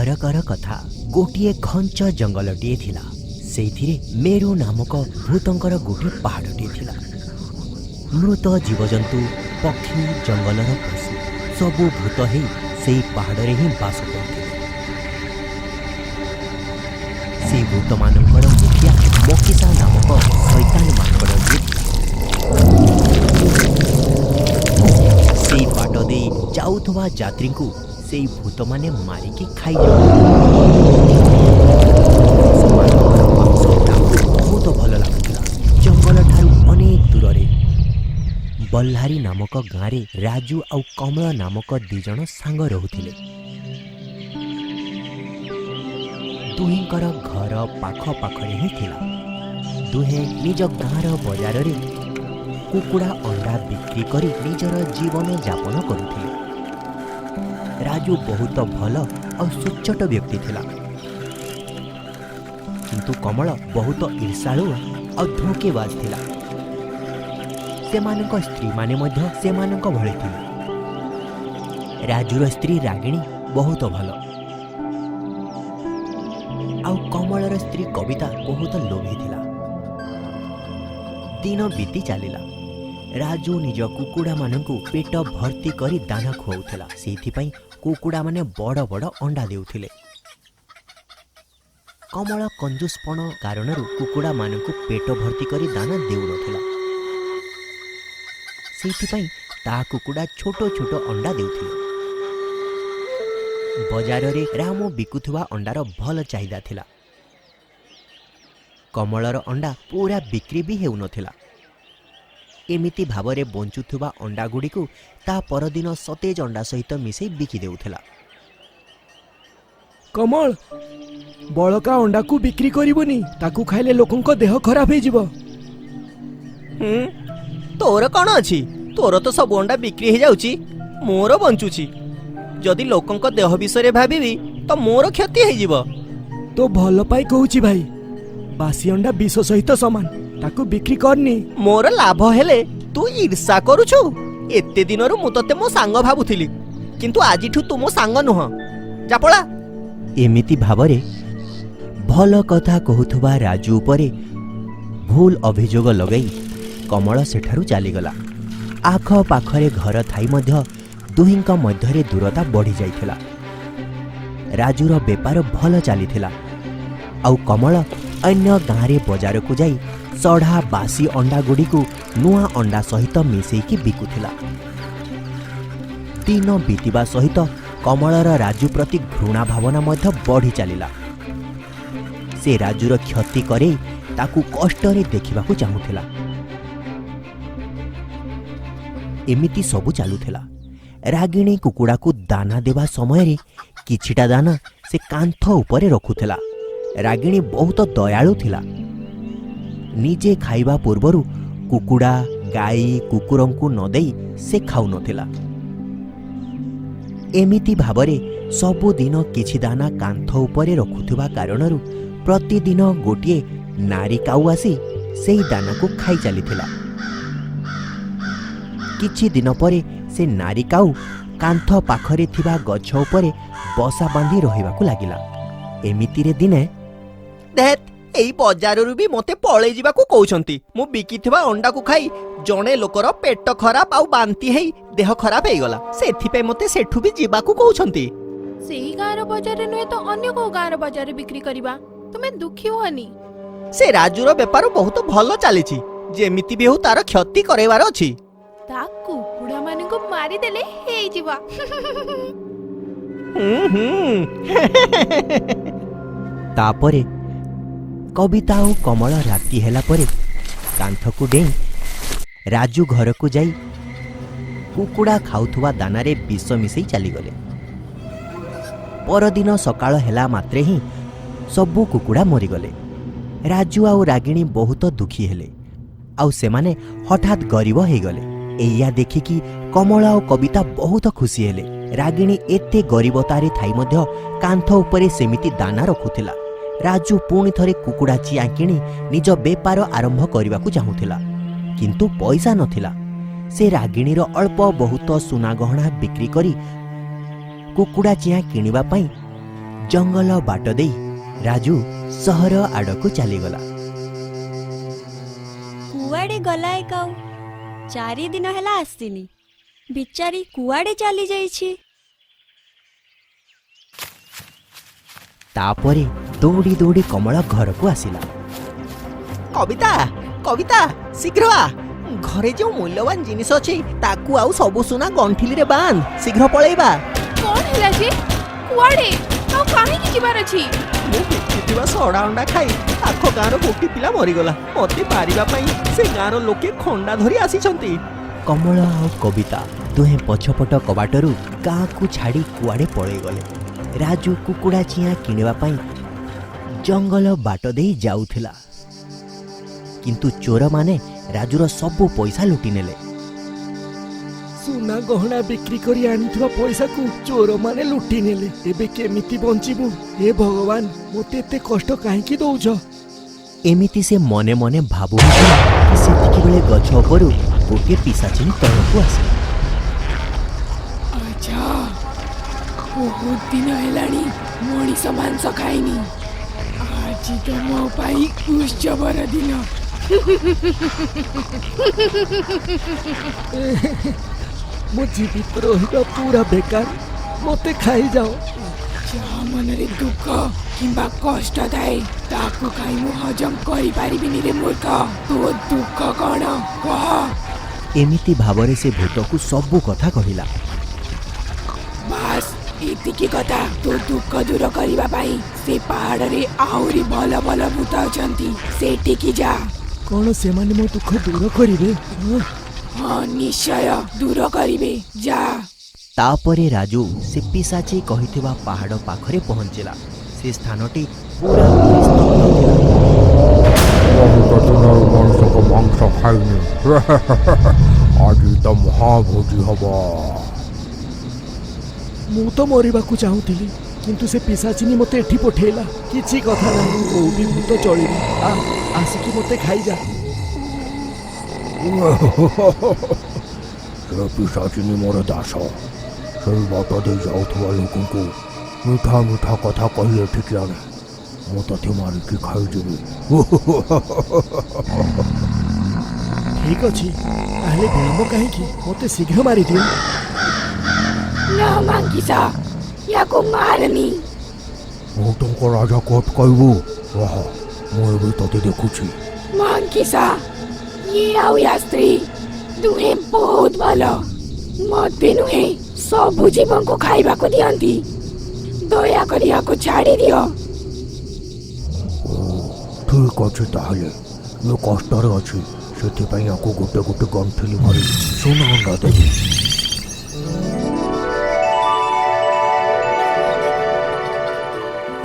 थरकर कथा गोटे घंच जंगलटे थिला। सेथिरे मेरु नामक भूतंकर गोटे पहाड़टे थिला। मृत जीवजंतु पक्षी जंगलर पशु सबु भूत ही से पहाड़े ही बास करते। से भूत मानकर मुखिया मकिसा नामक शैतान मानकर से बाट दे जाउथवा यात्री को से भूत माने मारिकी खाई बहुत भल लगुला। जंगल ठारू अनेक दूर बल्हारी नामक गाँव में राजू आउ कमल नामक दिजण सांग रहुथिले। दुहेंकर घर पाख पाखरे ही थिला। दुहे निज गाँर बजार रे कुकुड़ा अंडा बिक्री करी निजर जीवन जापन करुथिले। राजू बहुत भल और सुचट व्यक्ति थिला, किंतु कमल बहुत ईर्षाळु और धोकेबाज थिला। सेमानक स्त्री माने मध्य सेमानक भଳି थिले। राजूर स्त्री रागिणी बहुत भल आउ कमलर स्त्री कविता बहुत लोभी थिला। दिन बीती चलिला। राजू निज कुकुड़ा मानकु पेट भर्ती करी दाना खुआउथिला। सेथिपई कुकुड़ा माने बड़ बड़ अंडा देउथिले। कमल कंजूसपण कारणरू कुकुड़ा मानकु पेट भर्ती करी दाना देउ नथिला। सेथिपई ता कुकुड़ा छोटो छोटो अंडा देउथिले। बजार रे रामू बिकुथुवा अंडार भल चाहिदा थिला। कमलर अंडा पूरा बिक्री भी हेउ नथिला। एमिति भावरे बंचुथुवा अंडा गुड़िकु ता परदिन सतेज अंडा सहित मिसई बिकी देउथिला। कमल बड़का अंडा को बिक्री करिबोनी, ताकू खाइले लोकंक देह खराब हे जिवो। तोर कौन अछि? तोर तो सब अंडा बिक्री हे जाउची, मोर बंचुची। जदि लोकंक देह विषय भाबिबी तो मोर क्षति हे जिवो। तो भल पाई कहूची भाई, बासी अंडा विष सहित समान, ताकू बिक्री करनी। मोर लाभ हेले तू ईर्षा करूछु। एते दिनरु मु तते मो सांग भाबुथिली, किंतु आजिठु तू मो सांग नुह। जा पळा। एमिति भावरे भल कथा कहूथुवा राजू उपरे भूल अभियोग लगई कमल सेठारु चलीगला। आख पाखरे घर थाई मध्य दुहिंक मध्यरे दूरता बढ़ी जाइथिला। राजूर बेपार भल चलीथिला आउ कमल अन्य गाँरे बजार को जाई सढ़ा बासी अंडा गुड़िकु नुआ अंडा सहित मिसेकी बिकुथिला। दिन बीतिबा सहित कमलर राजू प्रति घृणा भावना मध्य बढ़ी चलिला। से राजूर क्षति करे ताकू कष्टरे देखिबाकू चाहूथिला। एमिति सबु चालुथिला। रागिणी कुकुड़ा को दाना देवा समय रे किछिटा दाना से कांथ उपरे रखुथिला। रागिणी बहुत दयालु थिला। निजे खाइबा पूर्वरु कुकुड़ा गाई कुकुरंकु न देई से खाउ नथिला। एमिति भावरे सबुदिन किछि दाना कांथ उपरे रखुथिबा कारणरु प्रतिदिन गोटिए नारी काउ आसी सेही दाना को खाई चलीथिला। किछि दिन परे से नारी काउ कांथ पाखरे थिबा गछ उपरे बसा बांधी रहिबाकू लागिला। एमितिरे दिने देख एई बजाररू भी मते पळै जिबाकू कहउछंती। मु बिकिथिबा अंडा को खाई जणे लोकर पेट खराब आउ बांती हेई देह खराब हेई गला। सेथिपे मते सेठु भी जिबाकू कहउछंती। सेही गाँर बजार नुहे तो अन्य को गाँर बजार बिक्री करिबा। तुमे दुखी होनी। से राजूर बेपार बहुत भल चलीछि। जेमिति भी हो तार क्षति करेबार अछि। ता कुकुड़ा माने को मारी देले हेई जिबा। तापरे कविता और कमल राति हेला परे कांथ को डेई राजू घर को जाई कुकुड़ा खाउथुवा दानारे विष मिसई चलीगले। परदिन सकाळ हेला मात्रे ही सबु कुकुड़ा मरीगले। राजू आउ रागिणी बहुत दुखी हेले आउ सेमाने हठात गरीब हेगले। एया देखिकी कमल और कविता बहुत खुशी हेले। रागिणी एते गरीबतारे थाई मध्य कांथ उपरे सेमिति दाना रखुथिला। राजू पुणी थरे कुकुड़ा चिया किणी निज बेपार आरंभ करने चाहूला, किंतु पैसा नथिला। से रागिणीर अल्प बहुत सुना गहना बिक्री करी कुकुड़ा चिया किनिबा पई ଜଙ୍ଗଲ ବାଟ ଦେଇ ରାଜୁ ସହର ଆଡ଼କୁ ଚାଲିଗଲା। କୁଆଡ଼େ ଗଲା ଏ କାଉ? 4 ଦିନ ହେଲା ଆସିନି। ବିଚାରି କୁଆଡ଼େ ଚାଲି ଯାଇଛି? ତାପରେ ଦୌଡ଼ି ଦୌଡ଼ି କମଳ ଘରକୁ ଆସିଲା। କବିତା କବିତା ଶୀଘ୍ର ଆ। ଘରେ ଯେଉଁ ମୂଲ୍ୟବାନ ଜିନିଷ ଅଛି ତାକୁ ଆଉ ସବୁ ସୁନା ଗଣ୍ଠିଲିରେ ବାନ୍ଧ, ଶୀଘ୍ର ପଳେଇବା। କଣ ହେଲା ଯେ? କୁଆଡେ ଆଉ କାହିଁକି ଯିବାର ଅଛି? ମୁଁ ବିକିଥିବା ସଡ଼ା ଅଣ୍ଡା ଖାଇ ପାଖ ଗାଁର ଗୋଟି ପିଲା ମରିଗଲା। ମତେ ମାରିବା ପାଇଁ ସେ ଗାଁର ଲୋକେ ଖଣ୍ଡା ଧରି ଆସିଛନ୍ତି। କମଳ ଆଉ କବିତା ଦୁହେଁ ପଛପଟ କବାଟରୁ ଗାଁକୁ ଛାଡ଼ି କୁଆଡ଼େ ପଳେଇଗଲେ। ରାଜୁ କୁକୁଡ଼ା ଚିଆଁ କିଣିବା ପାଇଁ ଜଙ୍ଗଲ ବାଟ ଦେଇ ଯାଉଥିଲା, କିନ୍ତୁ ଚୋରମାନେ ରାଜୁର ସବୁ ପଇସା ଲୁଟି ନେଲେ। ସୁନା ଗହଣା ବିକ୍ରି କରି ଆଣିଥିବା ପଇସାକୁ ଚୋରମାନେ ଲୁଟି ନେଲେ। ଏବେ କେମିତି ବଞ୍ଚିବୁ? ହେ ଭଗବାନ, ମୋତେ ଏତେ କଷ୍ଟ କାହିଁକି ଦଉଛ? ଏମିତି ସେ ମନେ ମନେ ଭାବୁଥିଲା କି ସେତିକିବେଳେ ଗଛ ଉପରୁ ଗୋଟିଏ ପିଶାଚିନୀ ତଳକୁ ଆସିଲା। ଆଚ୍ଛା, ବହୁତ ଦିନ ହେଲାଣି ମଣିଷ ମାଂସ ଖାଇନି। ଆଜି ତ ମୋ ପାଇଁ ଉତ୍ସବର ଦିନ। ମୋ ଜୀବିତ ରହିବା ପୁରା ବେକାର। ମୋତେ ଖାଇଯାଅ। ଯାହା ମନରେ ଦୁଃଖ କିମ୍ବା କଷ୍ଟ ଥାଏ ତାକୁ କାହିଁ ମୁଁ ହଜମ କରିପାରିବିନି ରେ ମୂର୍ଖ। ତୋ ଦୁଃଖ କଣ କହ? ଏମିତି ଭାବରେ ସେ ଭୂତକୁ ସବୁ କଥା କହିଲା। ବାସ୍ ଏତିକି କଥା। ତୋ ଦୁଃଖ ଦୂର କରିବା ପାଇଁ ସେ ପାହାଡ଼ରେ ଆହୁରି ଭଲ ଭଲ ଭୂତ ଅଛନ୍ତି, ସେଠିକି ଯା। କ'ଣ ସେମାନେ ମୋ ଦୁଃଖ ଦୂର କରିବେ? ହଁ, ନିଶ୍ଚୟ ଦୂର କରିବେ, ଯା। ତାପରେ ରାଜୁ ସେ ପିଶାଚୀ କହିଥିବା ପାହାଡ଼ ପାଖରେ ପହଞ୍ଚିଲା। ସେ ସ୍ଥାନଟି ପୁରାପୁରି ସ୍ତବ୍ଧ ଥିଲା। ବହୁତ ଦିନରୁ ମଣିଷଙ୍କ ମାଂସ ଖାଇନି। ଆଜି ତ ମହାଭୋଜି ହବ। ମୁଁ ତ ମରିବାକୁ ଚାହୁଁଥିଲି, କିନ୍ତୁ ସେ ପିଶାଚିନୀ ମୋତେ ଏଠି ପଠେଇଲା। କିଛି କଥା ନାହିଁ, କୋଉଠି ଭୂତ ଚଳିବ। ଆସିକି ମୋତେ ଖାଇଯା। ସେ ପିଶାଚିନୀ ମୋର ଦାସ। ସେଇ ବାଟ ଦେଇ ଯାଉଥିବା ଲୋକଙ୍କୁ ମିଠା ମିଠା କଥା କହି ଏଠିକି ଆଣେ। ମୁଁ ତତେ ମାରିକି ଖାଇଯିବି। ଠିକ୍ ଅଛି, ତାହେଲେ ବିଳମ୍ବ କାହିଁକି? ମୋତେ ଶୀଘ୍ର ମାରିଦିଅ। ନା ମାଙ୍କିସା, ୟାକୁ ମାରନି। ଭୂତଙ୍କ ରାଜାକୁ ଅଟକାଇବୁ? ରହ, ମୁଁ ଏବେ ତତେ ଦେଖୁଛି। ମାଙ୍କିସା, ଇଏ ଆଉ ୟା ସ୍ତ୍ରୀ ଦୁହେଁ ବହୁତ ଭଲ। ମତେ ନୁହେଁ, ସବୁ ଜୀବଙ୍କୁ ଖାଇବାକୁ ଦିଅନ୍ତି। ଦୟାକରି ୟାକୁ ଛାଡ଼ି ଦିଅ। ଠିକ୍ ଅଛି, ତାହେଲେ ମୁଁ କଷ୍ଟରେ ଅଛି, ସେଥିପାଇଁ ୟାକୁ ଗୋଟେ ଗୋଟେ ଗଣ୍ଠିଲି ଭରି ସୁନା ଅଣ୍ଡା ଦେବି।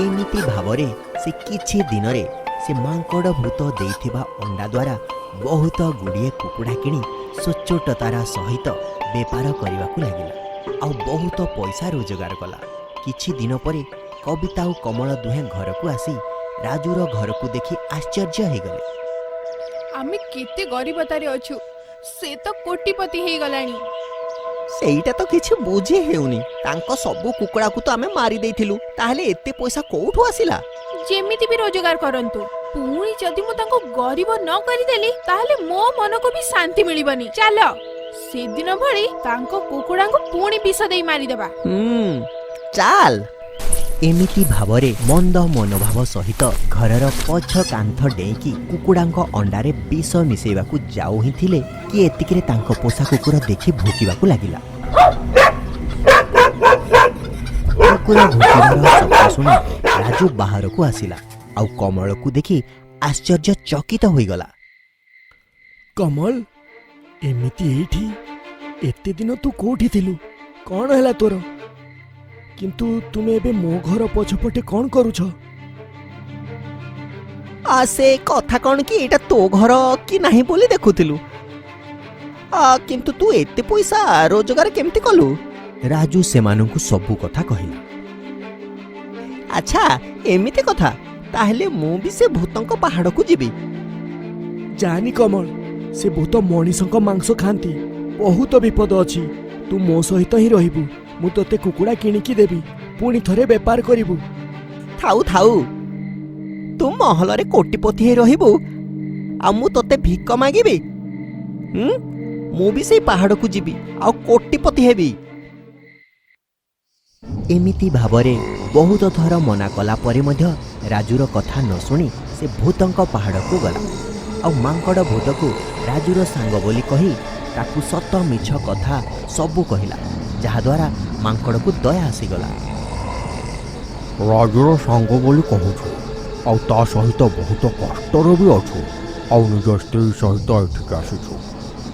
ଏମିତି ଭାବରେ ସେ କିଛି ଦିନରେ ସେ ମାଙ୍କଡ଼ ଭୂତ ଦେଇଥିବା ଅଣ୍ଡା ଦ୍ୱାରା ବହୁତ ଗୁଡ଼ିଏ କୁକୁଡ଼ା କିଣି ସଚ୍ଚୋଟତାର ସହିତ ବେପାର କରିବାକୁ ଲାଗିଲା, ଆଉ ବହୁତ ପଇସା ରୋଜଗାର କଲା। କିଛି ଦିନ ପରେ କବିତା ଆଉ କମଳ ଦୁହେଁ ଘରକୁ ଆସି ରାଜୁର ଘରକୁ ଦେଖି ଆଶ୍ଚର୍ଯ୍ୟ ହେଇଗଲେ। ଆମେ କେତେ ଗରିବତାରେ ଅଛୁ, ସେ ତ କୋଟିପତି ହେଇଗଲାଣି। ସେଇଟା ତ କିଛି ବୁଝି ହେଉନି। ତାଙ୍କ ସବୁ କୁକୁଡ଼ାକୁ ତ ଆମେ ମାରି ଦେଇଥିଲୁ, ତାହେଲେ ଏତେ ପଇସା କୋଉଠୁ ଆସିଲା? ଯେମିତି ବି ରୋଜଗାର କରନ୍ତୁ, ପୁଣି ଯଦି ମୁଁ ତାଙ୍କୁ ଗରିବ ନ କରିଦେଲି ତାହେଲେ ମୋ ମନକୁ ବି ଶାନ୍ତି ମିଳିବନି। ଚାଲ, ସେଦିନ ଭଳି ତାଙ୍କ କୁକୁଡ଼ାଙ୍କୁ ପୁଣି ବିଷ ଦେଇ ମାରିଦେବା। ଚାଲ। ଏମିତି ଭାବରେ ମନ୍ଦ ମନୋଭାବ ସହିତ ଘରର ପଛ କାନ୍ଥ ଡେଇଁକି କୁକୁଡ଼ାଙ୍କ ଅଣ୍ଡାରେ ବିଷ ମିଶାଇବାକୁ ଯାଉ ହିଁ ଥିଲେ କି ଏତିକିରେ ତାଙ୍କ ପୋଷା କୁକୁର ଦେଖି ଭୁକିବାକୁ ଲାଗିଲା। କୁକୁର ଭୁକିବାର ଶବ୍ଦ ଶୁଣି ରାଜୁ ବାହାରକୁ ଆସିଲା, ଆଉ କମଳକୁ ଦେଖି ଆଶ୍ଚର୍ଯ୍ୟଚକିତ ହୋଇଗଲା। କମଲ, ଏମିତି ଏଇଠି? ଏତେ ଦିନ ତୁ କୋଉଠି ଥିଲୁ? କ'ଣ ହେଲା ତୋର? କିନ୍ତୁ ତୁମେ ଏବେ ମୋ ଘର ପଛପଟେ କ'ଣ କରୁଛ? ସେ କଥା କ'ଣ କି ଏଇଟା ତୋ ଘର କି ନାହିଁ ବୋଲି ଦେଖୁଥିଲୁ। କିନ୍ତୁ ତୁ ଏତେ ପଇସା ରୋଜଗାର କେମିତି କଲୁ? ରାଜୁ ସେମାନଙ୍କୁ ସବୁ କଥା କହିଲା। ଆଚ୍ଛା, ଏମିତି କଥା। ତାହେଲେ ମୁଁ ବି ସେ ଭୂତଙ୍କ ପାହାଡ଼କୁ ଯିବି। ଜାନି କମଳ, ସେ ଭୂତ ମଣିଷଙ୍କ ମାଂସ ଖାଆନ୍ତି। ବହୁତ ବିପଦ ଅଛି। ତୁ ମୋ ସହିତ ହିଁ ରହିବୁ। ମୁଁ ତୋତେ କୁକୁଡ଼ା କିଣିକି ଦେବି, ପୁଣି ଥରେ ବେପାର କରିବୁ। ଥାଉ ଥାଉ ତୁ ମହଲରେ କୋଟିପତି ହେଇ ରହିବୁ ଆଉ ମୁଁ ତତେ ଭିକ ମାଗିବି? ମୁଁ ବି ସେଇ ପାହାଡ଼କୁ ଯିବି ଆଉ କୋଟିପତି ହେବି। ଏମିତି ଭାବରେ ବହୁତ ଥର ମନା କଲା ପରେ ମଧ୍ୟ ରାଜୁର କଥା ନ ଶୁଣି ସେ ଭୂତଙ୍କ ପାହାଡ଼କୁ ଗଲା ଆଉ ମାଙ୍କଡ଼ ଭୂତକୁ ରାଜୁର ସାଙ୍ଗ ବୋଲି କହି ତାକୁ ସତ ମିଛ କଥା ସବୁ କହିଲା, ଯାହାଦ୍ୱାରା ମାଙ୍କଡ଼କୁ ଦୟା ଆସିଗଲା। ରାଜୁର ସାଙ୍ଗ ବୋଲି କହୁଛୁ ଆଉ ତା ସହିତ ବହୁତ କଷ୍ଟରେ ବି ଅଛୁ ଆଉ ନିଜ ସ୍ତ୍ରୀ ସହିତ ଏଠିକି ଆସିଛୁ,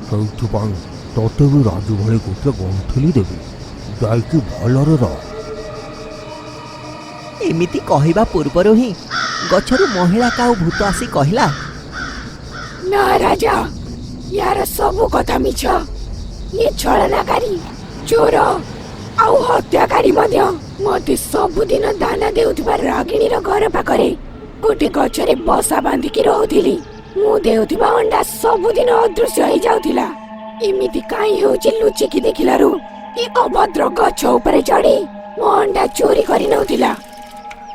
ସେଇଥିପାଇଁ ତୋତେ ବି ରାଜୁ ଭଳି ଗୋଟେ ଗଣ୍ଠିଲି ଦେବି, ଯାଇକି ଭଲରେ ରହ। ଏମିତି କହିବା ପୂର୍ବରୁ ହିଁ ଗଛରୁ ମହିଳା କାଉ ଭୂତ ଆସି କହିଲା, ନା ରାଜା, ୟାର ସବୁ କଥା ମିଛ। ଇଏ ଛଳନାକାରୀ, ଚୋର ଆଉ ହତ୍ୟାକାରୀ ମଧ୍ୟ। ମତେ ସବୁଦିନ ଦାନା ଦେଉଥିବା ରାଗିଣୀର ଘର ପାଖରେ ଗୋଟେ ଗଛରେ ବସା ବାନ୍ଧିକି ରହୁଥିଲି। ମୁଁ ଦେଉଥିବା ଅଣ୍ଡା ସବୁଦିନ ଅଦୃଶ୍ୟ ହେଇଯାଉଥିଲା। ଏମିତି କାହିଁ ହେଉଛି ଲୁଚିକି ଦେଖିଲାରୁ ଏ ଅଭଦ୍ର ଗଛ ଉପରେ ଚଢି ମୋ ଅଣ୍ଡା ଚୋରି କରି ନେଉଥିଲା।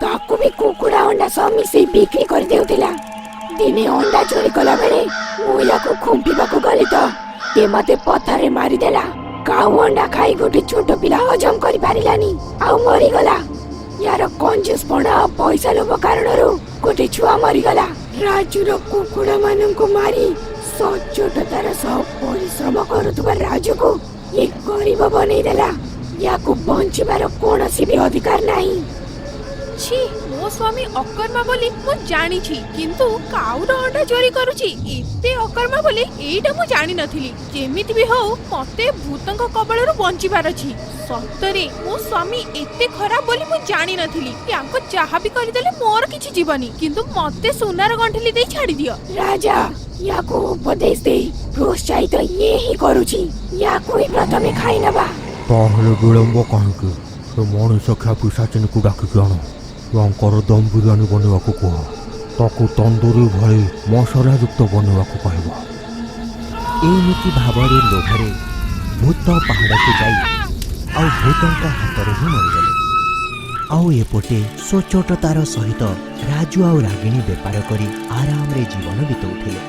ତାକୁ ବି କୁକୁଡ଼ା ଅଣ୍ଡା ସହ ମିଶେଇ ବିକ୍ରି କରିଦେଉଥିଲା। ଦିନେ ଅଣ୍ଡା ଚୋରି କଲା ବେଳେ ମୁଁ ୟାକୁ ଖୁମ୍ପିବାକୁ ଗଲି ତ ଏ ମତେ ପଥରରେ ମାରିଦେଲା। କାଉ ଅଣ୍ଡା ଖାଇ ଗୋଟେ ଛୋଟ ପିଲା ହଜମ କରିପାରିଲାନି ଆଉ ମରିଗଲା। ୟାର କଞ୍ଜୁସପଣା ଆଉ ପଇସା ଲୋଭ କାରଣରୁ ଗୋଟେ ଛୁଆ ମରିଗଲା। ରାଜୁର କୁକୁଡ଼ା ମାନଙ୍କୁ ମାରି ସଚ୍ଚୋଟତାର ସହ ପରିଶ୍ରମ କରୁଥିବା ରାଜୁକୁ ଏ ଗରିବ ବନେଇଦେଲା। ୟାକୁ ବଞ୍ଚିବାର କୌଣସି ବି ଅଧିକାର ନାହିଁ। छी, ମୋ ସ୍ୱାମୀ ଅକର୍ମା ବୋଲି ମୁଁ ଜାଣିଛି, କିନ୍ତୁ କାଉର ଅଣ୍ଡା ଚୋରି କରୁଛି ଏତେ ଅକର୍ମା ବୋଲି ଏଇଟା ମୁଁ ଜାଣିନଥିଲି। ଯେମିତି ବି ହଉ ମତେ ଭୂତଙ୍କ କବଳରୁ ବଞ୍ଚିବାର ଅଛି। ସତରେ ମୋ ସ୍ୱାମୀ ଏତେ ଖରାପ ବୋଲି ମୁଁ ଜାଣିନଥିଲି। ୟାଙ୍କୁ ଯାହା ବି କରିଦେଲେ ମୋର କିଛି ଯିବନି, କିନ୍ତୁ ମତେ ସୁନାର ଗଣ୍ଠିଲି ଦେଇ ଛାଡି ଦିଅ। ରାଜା ୟାକୁ ଉପଦେଶ ଦେଇ ପ୍ରୋତ୍ସାହିତ ଇଏ ହିଁ କରୁଛି। ୟାକୁ ହିଁ ପ୍ରଥମେ ଖାଇ ନେବା। ତାହେଲେ ବିଳମ୍ବ କାହିଁକି? ସେ ମଣିଷ ଖିଆ ପିଶାଚିନୀକୁ ଡାକିକି ଆଣ, ୟାଙ୍କର ଦମ ବିରିୟାନୀ ବନେଇବାକୁ କୁହ, ତାକୁ ତନ୍ଦୁରୀ ଭଳି ମସଲାଯୁକ୍ତ ବନେଇବାକୁ କହିବ। ଏମିତି ଭାବରେ ଲୋଭରେ ଭୂତ ପାହାଡ଼କୁ ଯାଇ ଆଉ ଭୂତଙ୍କ ହାତରେ ହିଁ ମରିଗଲେ। ଆଉ ଏପଟେ ସଚ୍ଚୋଟତାର ସହିତ ରାଜୁ ଆଉ ରାଗିଣୀ ବେପାର କରି ଆରାମରେ ଜୀବନ ବିତାଉଥିଲେ।